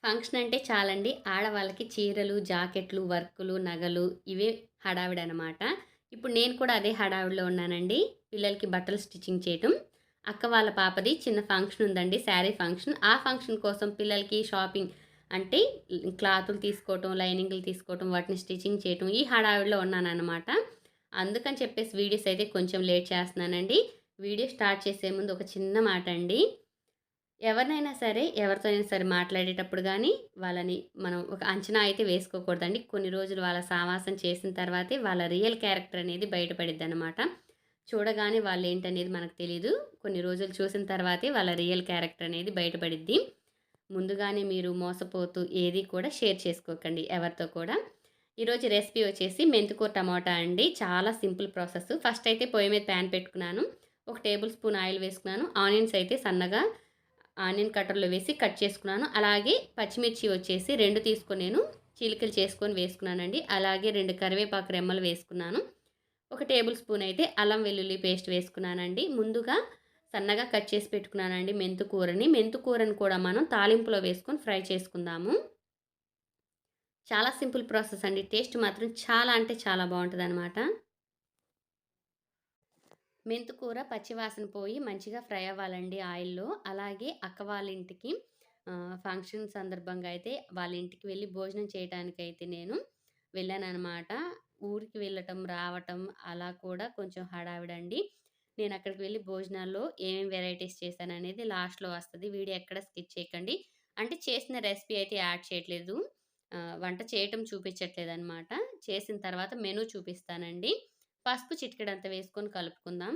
Function అంటే చాలండి. ఆడవాళ్ళకి చీరలు, జాకెట్లు, వర్కులు, నగలు ఇవే హడావిడనమాట. ఇప్పుడు నేను కూడా అదే హడావిడిలో ఉన్నానండి. పిల్లలకి బట్టలు స్టిచ్చింగ్ చేయటం. అక్క వాళ్ళ పాపది చిన్న ఫంక్షన్ ఉందండి. శారీ ఫంక్షన్. ఆ ఫంక్షన్ కోసం పిల్లలకి షాపింగ్ అంటే క్లాతులు తీసుకోవటం, లైనింగులు తీసుకోవటం, వాటిని స్టిచ్చింగ్ చేయటం ఈ హడావిడిలో ఉన్నాననమాట. అందుకని చెప్పేసి వీడియోస్ అయితే కొంచెం లేట్ చేస్తున్నానండి. వీడియో స్టార్ట్ చేసే ముందు ఒక చిన్న మాట అండి. ఎవరినైనా సరే, ఎవరితో అయినా సరే మాట్లాడేటప్పుడు గానీ, వాళ్ళని మనం ఒక అంచనా అయితే వేసుకోకూడదండి. కొన్ని రోజులు వాళ్ళ సావాసం చేసిన తర్వాతే వాళ్ళ రియల్ క్యారెక్టర్ అనేది బయటపడిద్దనమాట. చూడగానే వాళ్ళేంటనేది మనకు తెలీదు. కొన్ని రోజులు చూసిన తర్వాతే వాళ్ళ రియల్ క్యారెక్టర్ అనేది బయటపడిద్ది. ముందుగానే మీరు మోసపోతూ ఏది కూడా షేర్ చేసుకోకండి ఎవరితో కూడా. ఈరోజు రెసిపీ వచ్చేసి మెంతికూర టమాటా అండి. చాలా సింపుల్ ప్రాసెస్. ఫస్ట్ అయితే పొయ్యి మీద ప్యాన్ పెట్టుకున్నాను. ఒక టేబుల్ స్పూన్ ఆయిల్ వేసుకున్నాను. ఆనియన్స్ అయితే సన్నగా ఆనియన్ కట్టర్‌లో వేసి కట్ చేసుకున్నాను. అలాగే పచ్చిమిర్చి వచ్చేసి 2 తీసుకొని నేను చీలికలు చేసుకొని వేసుకున్నానండి. అలాగే 2 కరివేపాకు రెమ్మలు వేసుకున్నాను. ఒక టేబుల్ స్పూన్ అయితే అల్లం వెల్లుల్లి పేస్ట్ వేసుకున్నానండి. ముందుగా సన్నగా కట్ చేసి పెట్టుకున్నానండి మెంతికూరని. మెంతికూరని కూడా మనం తాలింపులో వేసుకొని ఫ్రై చేసుకుందాము. చాలా సింపుల్ ప్రాసెస్ అండి. టేస్ట్ మాత్రం చాలా అంటే చాలా బావుంటదనమాట. మెంతికూర పచ్చివాసన పోయి మంచిగా ఫ్రై అవ్వాలండి ఆయిల్‌లో. అలాగే అక్క వాళ్ళ ఇంటికి ఫంక్షన్ సందర్భంగా అయితే వాళ్ళ ఇంటికి వెళ్ళి భోజనం చేయటానికైతే నేను వెళ్ళాననమాట. ఊరికి వెళ్ళటం, రావటం అలా కూడా కొంచెం హడావిడండి. నేనక్కడికి వెళ్ళి భోజనాల్లో ఏమేం వెరైటీస్ చేశాననేది లాస్ట్‌లో వస్తది. వీడియో ఎక్కడ స్కిప్ చేయకండి. అంటే చేసిన రెసిపీ అయితే యాడ్ చేయట్లేదు. వంట చేయటం చూపించట్లేదనమాట. చేసిన తర్వాత మెనూ చూపిస్తానండి. పసుపు చిటికెడంత వేసుకొని కలుపుకుందాం.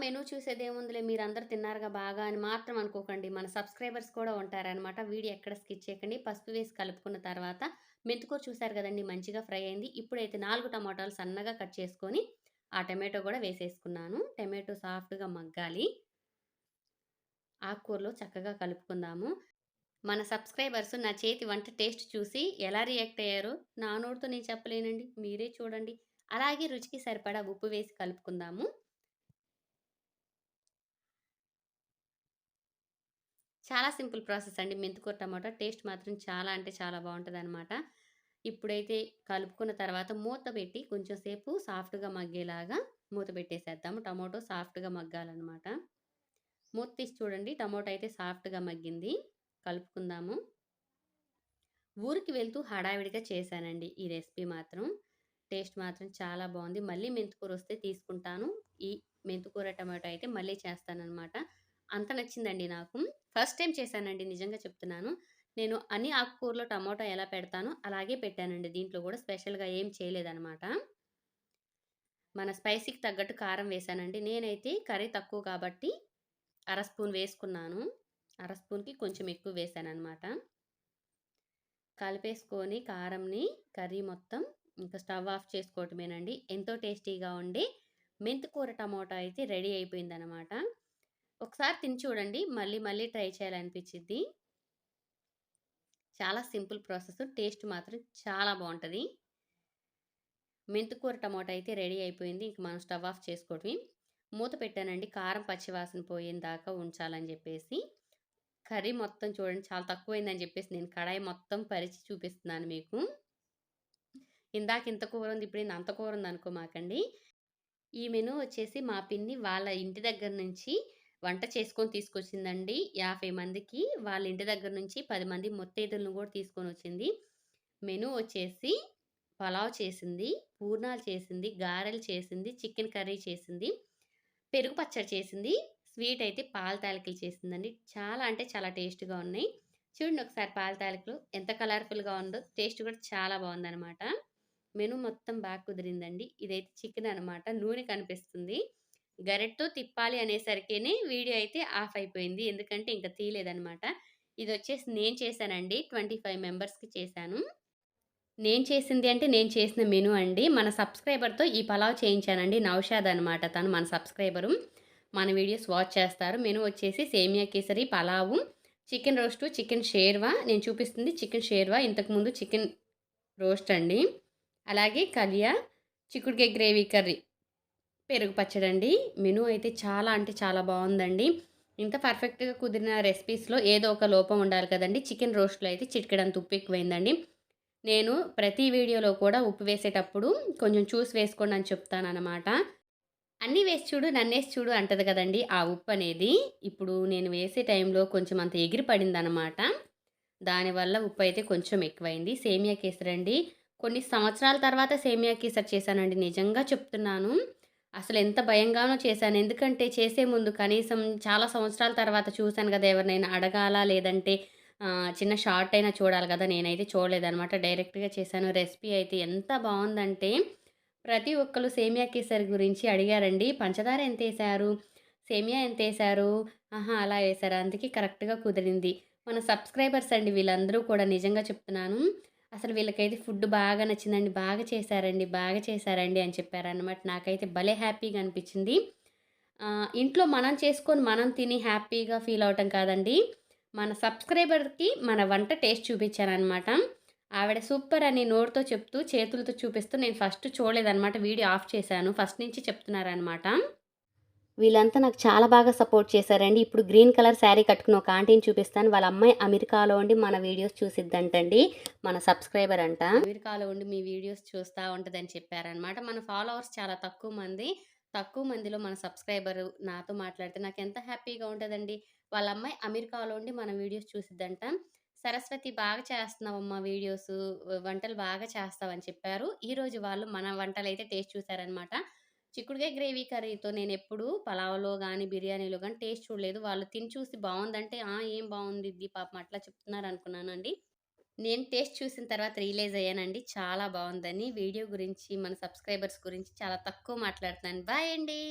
మెనూ చూసేదేముందిలే మీరందరూ తిన్నారుగా బాగా అని మాత్రం అనుకోకండి. మన సబ్స్క్రైబర్స్ కూడా ఉంటారనమాట. వీడియో ఎక్కడ స్కిప్ చేయకండి. పసుపు వేసి కలుపుకున్న తర్వాత మెంతికూర చూసారు కదండీ మంచిగా ఫ్రై అయింది. ఇప్పుడైతే 4 టమాటాలు సన్నగా కట్ చేసుకొని ఆ టమాటో కూడా వేసేసుకున్నాను. టమాటో సాఫ్ట్‌గా మగ్గాలి. ఆకుకూరలో చక్కగా కలుపుకుందాము. మన సబ్స్క్రైబర్స్ నా చేతి వంట టేస్ట్ చూసి ఎలా రియాక్ట్ అయ్యారో నా నోటితో నేను చెప్పలేనండి. మీరే చూడండి. అలాగే రుచికి సరిపడా ఉప్పు వేసి కలుపుకుందాము. చాలా సింపుల్ ప్రాసెస్ అండి. మెంతికూర టమాటా టేస్ట్ మాత్రం చాలా అంటే చాలా బావుంటదనమాట. ఇప్పుడైతే కలుపుకున్న తర్వాత మూత పెట్టి కొంచెం సేపు సాఫ్ట్‌గా మగ్గేలాగా మూత పెట్టేసేద్దాము. టమాటో సాఫ్ట్‌గా మగ్గాలనమాట. మూత తీసి చూడండి టమాటో అయితే సాఫ్ట్‌గా మగ్గింది. కలుపుకుందాము. ఊరికి వెళ్తూ హడావిడిగా చేశానండి ఈ రెసిపీ మాత్రం. టేస్ట్ మాత్రం చాలా బావుంది. మళ్ళీ మెంతికూరొస్తే తీసుకుంటాను. ఈ మెంతికూర టమాటో అయితే మళ్ళీ చేస్తాననమాట. అంత నచ్చిందండి నాకు. ఫస్ట్ టైమ్ చేశానండి నిజంగా చెప్తున్నాను. నేను అన్ని ఆకుకూరలో టమాటో ఎలా పెడతానో అలాగే పెట్టానండి. దీంట్లో గూడా స్పెషల్‌గా ఏం చేయలేదనమాట. మన స్పైసీకి తగ్గట్టు కారం వేశానండి. నేనైతే కర్రీ తక్కువ కాబట్టి అర స్పూన్ వేసుకున్నాను. అర స్పూన్‌కి కొంచెం ఎక్కువ వేశాననమాట. కలిపేసుకొని కారంని కర్రీ మొత్తం ఇంకా స్టవ్ ఆఫ్ చేసుకోవటమేనండి. ఎంతో టేస్టీగా ఉండే మెంతికూర టమాటా అయితే రెడీ అయిపోయిందనమాట. ఒకసారి తిని చూడండి. మళ్ళీ మళ్ళీ ట్రై చేయాలనిపిచ్చిద్ది. చాలా సింపుల్ ప్రాసెస్. టేస్ట్ మాత్రం చాలా బావుంటది. మెంతికూర టమాటా అయితే రెడీ అయిపోయింది. ఇంక మనం స్టవ్ ఆఫ్ చేసుకోవటమే. మూత పెట్టానండి. కారం పచ్చి వాసన పోయేందాకా ఉంచాలని జెప్పేసి. కర్రీ మొత్తం చూడండి చాలా తక్కువైందని జెప్పేసి నేను కడాయి మొత్తం పరిచి చూపిస్తున్నాను మీకు. ఇందాక ఇంత కూరుంది. ఇప్పుడేంది అంత కూరుందనుకోమాకండి. ఈ మెనూ వచ్చేసి మా పిన్ని వాళ్ళ ఇంటి దగ్గర నుంచి వంట చేసుకొని తీసుకొచ్చిందండి. 50 మందికి. వాళ్ళ ఇంటి దగ్గర నుంచి 10 మంది ముత్తైదులను గూడా తీసుకొనొచ్చింది. మెనూ వచ్చేసి పలావ్ చేసింది, పూర్ణాలు చేసింది, గారెలు చేసింది, చికెన్ కర్రీ చేసింది, పెరుగు పచ్చడి చేసింది, స్వీట్ అయితే పాల తాలికలు చేసిందండి. చాలా అంటే చాలా టేస్ట్‌గా ఉన్నాయి. చూడండి ఒకసారి పాల తాలికలు ఎంత కలర్‌ఫుల్‌గా ఉందో. టేస్ట్ కూడా చాలా బావుందనమాట. మెను మొత్తం బాగా కుదిరిందండి. ఇదైతే చికెన్ అనమాట. నూనె కనిపిస్తుంది. గరిటెతో తిప్పాలి అనేసరికేనే వీడియో అయితే ఆఫ్ అయిపోయింది. ఎందుకంటే ఇంక తీయలేదనమాట. ఇదొచ్చేసి నేను చేశానండి. 25 మెంబర్స్‌కి చేశాను. నేను చేసింది అంటే నేను చేసిన మెను అండి. మన సబ్స్క్రైబర్‌తో ఈ పలావ్ చేయించానండి. నౌషాద్ అనమాట తను మన సబ్స్క్రైబరు. మన వీడియోస్ వాచ్ చేస్తారు. మెను వచ్చేసి సేమియా kesari, pulao, chicken roast, chicken sherwa. నేను చూపిస్తుంది చికెన్ షేర్వా. ఇంతకుముందు చికెన్ రోస్ట్ అండి. అలాగే కలియా, చిక్కుడుకాయ గ్రేవీ కర్రీ, పెరుగు పచ్చడండి. మెను అయితే చాలా అంటే చాలా బావుందండి. ఇంత పర్ఫెక్ట్‌గా కుదిరిన రెసిపీస్‌లో ఏదో ఒక లోపం ఉండాలి కదండీ! చికెన్ రోస్ట్‌లో అయితే చిటికెడంత ఉప్పు ఎక్కువైందండి. నేను ప్రతి వీడియోలో కూడా ఉప్పు వేసేటప్పుడు కొంచెం చూసి వేసుకోండి అని చెప్తాననమాట. అన్నీ వేసి చూడు, నన్నేసి చూడు అంటది కదండీ! ఆ ఉప్పనేది. ఇప్పుడు నేను వేసే టైంలో కొంచెం అంత ఎగిరి పడిందనమాట. దానివల్ల ఉప్పయితే కొంచెం ఎక్కువైంది. సేమియా కేసరండి కొన్ని సంవత్సరాల తర్వాత సేమియా కేసరి చేశానండి. నిజంగా చెప్తున్నాను. అసలెంత భయంగానో చేశాను. ఎందుకంటే చేసే ముందు కనీసం చాలా సంవత్సరాల తర్వాత చూసాను గదా! ఎవరినైనా అడగాలా లేదంటే చిన్న షార్ట్ అయినా చూడాలి గదా! నేనైతే చూడలేదనమాట. డైరెక్ట్‌గా చేశాను. రెసిపీ అయితే ఎంత బావుందంటే ప్రతి ఒక్కళ్ళు సేమియా కేసరి గురించి అడిగారండి. పంచదార ఎంతేశారు? సేమియా ఎంతేశారు? ఆహా! అలా ఏశారా? అందుకే కరెక్ట్‌గా కుదిరింది. మన సబ్స్క్రైబర్స్ అండి వీళ్ళందరూ కూడా నిజంగా చెప్తున్నాను. అసలు వీళ్ళకైతే ఫుడ్ బాగా నచ్చిందండి. బాగా చేశారండి, బాగా చేశారండి అని చెప్పారనమాట. నాకైతే భలే హ్యాపీగా అనిపిచ్చింది. ఇంట్లో మనం చేసుకొని మనం తిని హ్యాపీగా ఫీల్ అవ్వటం కాదండి. మన సబ్స్క్రైబర్‌కి మన వంట టేస్ట్ చూపిచ్చాననమాట. ఆవిడ సూపర్ అని నోటితో చెప్తూ, చేతులతో చూపిస్తూ నేను ఫస్ట్ చూడలేదనమాట. వీడియో ఆఫ్ చేశాను. ఫస్ట్ నుంచి చెప్తున్నారనమాట. వీళ్ళంతా నాకు చాలా బాగా సపోర్ట్ చేశారండి. ఇప్పుడు గ్రీన్ కలర్ శారీ కట్టుకున్న ఒక ఆంటీని చూపిస్తాను. వాళ్ళ అమ్మాయి అమెరికాలో ఉండి మన వీడియోస్ చూసిద్దంటండి. మన సబ్స్క్రైబర్ అంట. అమెరికాలో ఉండి మీ వీడియోస్ చూస్తా ఉంటదని చెప్పారనమాట. మన ఫాలోవర్స్ చాలా తక్కువ మంది. తక్కువ మందిలో మన సబ్స్క్రైబరు నాతో మాట్లాడితే నాకెంత హ్యాపీగా ఉంటదండి. వాళ్ళ అమ్మాయి అమెరికాలో ఉండి మన వీడియోస్ చూసిద్దంట. సరస్వతి బాగా చేస్తున్నావమ్మా వీడియోసు, వంటలు బాగా చేస్తావని చెప్పారు. ఈరోజు వాళ్ళు మన వంటలైతే టేస్ట్ చూసారనమాట. చిక్కుడుగాయ గ్రేవీ కర్రీతో నేనెప్పుడూ పలావ్‌లో గానీ, బిర్యానీలో గానీ టేస్ట్ చూడలేదు. వాళ్ళు తిని చూసి బావుందంటే, ఆ! ఏం బావుండిద్ది పాపం అట్లా చెప్తున్నారనుకున్నానండి. నేను టేస్ట్ చూసిన తర్వాత రియలైజ్ అయ్యానండి చాలా బావుందని. వీడియో గురించి, మన సబ్స్క్రైబర్స్ గురించి చాలా తక్కువ మాట్లాడుతున్నాను. బాయ్ అండి.